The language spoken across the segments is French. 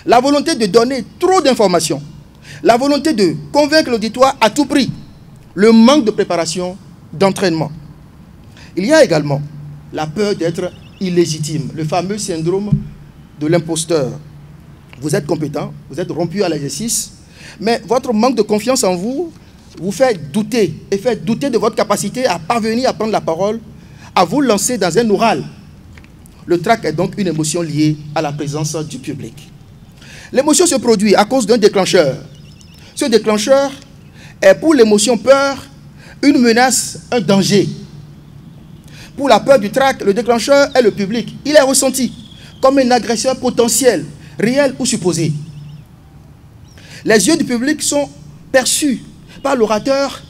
la volonté de donner trop d'informations, la volonté de convaincre l'auditoire à tout prix, le manque de préparation, d'entraînement. Il y a également la peur d'être illégitime, le fameux syndrome de l'imposteur. Vous êtes compétent, vous êtes rompu à l'exercice, mais votre manque de confiance en vous vous fait douter et fait douter de votre capacité à parvenir à prendre la parole, à vous lancer dans un oral. Le trac est donc une émotion liée à la présence du public. L'émotion se produit à cause d'un déclencheur. Ce déclencheur est pour l'émotion peur une menace, un danger. Pour la peur du trac, le déclencheur est le public. Il est ressenti comme un agresseur potentiel, réel ou supposé. Les yeux du public sont perçus par l'orateur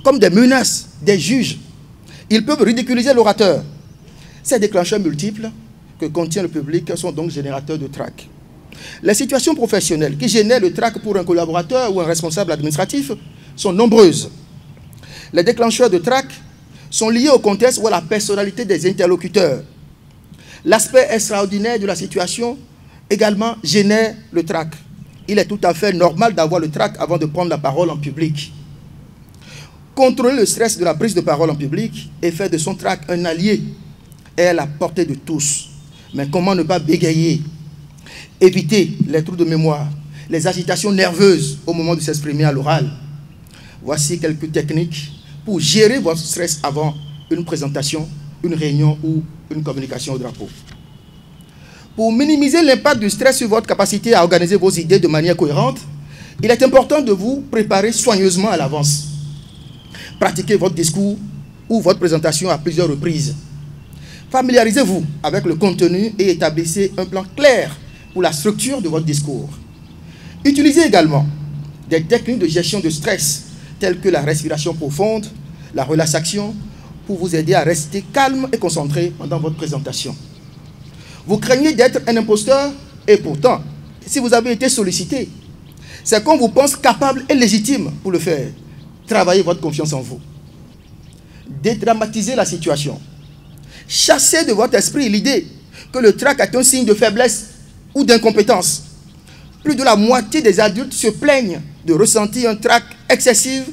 comme des menaces, des juges. Ils peuvent ridiculiser l'orateur. Ces déclencheurs multiples que contient le public sont donc générateurs de trac. Les situations professionnelles qui génèrent le trac pour un collaborateur ou un responsable administratif sont nombreuses. Les déclencheurs de trac sont liés au contexte ou à la personnalité des interlocuteurs. L'aspect extraordinaire de la situation également génère le trac. Il est tout à fait normal d'avoir le trac avant de prendre la parole en public. Contrôler le stress de la prise de parole en public et faire de son trac un allié est à la portée de tous. Mais comment ne pas bégayer? Éviter les trous de mémoire, les agitations nerveuses au moment de s'exprimer à l'oral. Voici quelques techniques pour gérer votre stress avant une présentation, une réunion ou une communication au drapeau. Pour minimiser l'impact du stress sur votre capacité à organiser vos idées de manière cohérente, il est important de vous préparer soigneusement à l'avance. Pratiquez votre discours ou votre présentation à plusieurs reprises. Familiarisez-vous avec le contenu et établissez un plan clair pour la structure de votre discours. Utilisez également des techniques de gestion de stress telles que la respiration profonde, la relaxation, pour vous aider à rester calme et concentré pendant votre présentation. Vous craignez d'être un imposteur et pourtant, si vous avez été sollicité, c'est qu'on vous pense capable et légitime pour le faire. Travaillez votre confiance en vous. Dédramatisez la situation. Chassez de votre esprit l'idée que le trac est un signe de faiblesse ou d'incompétence. Plus de la moitié des adultes se plaignent de ressentir un trac excessif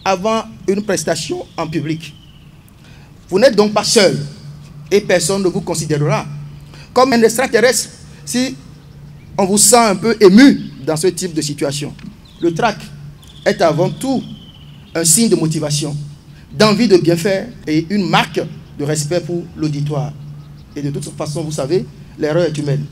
avant une prestation en public. Vous n'êtes donc pas seul et personne ne vous considérera comme un extraterrestre si on vous sent un peu ému dans ce type de situation. Le trac est avant tout un signe de motivation, d'envie de bien faire et une marque de respect pour l'auditoire. Et de toute façon, vous savez, l'erreur est humaine.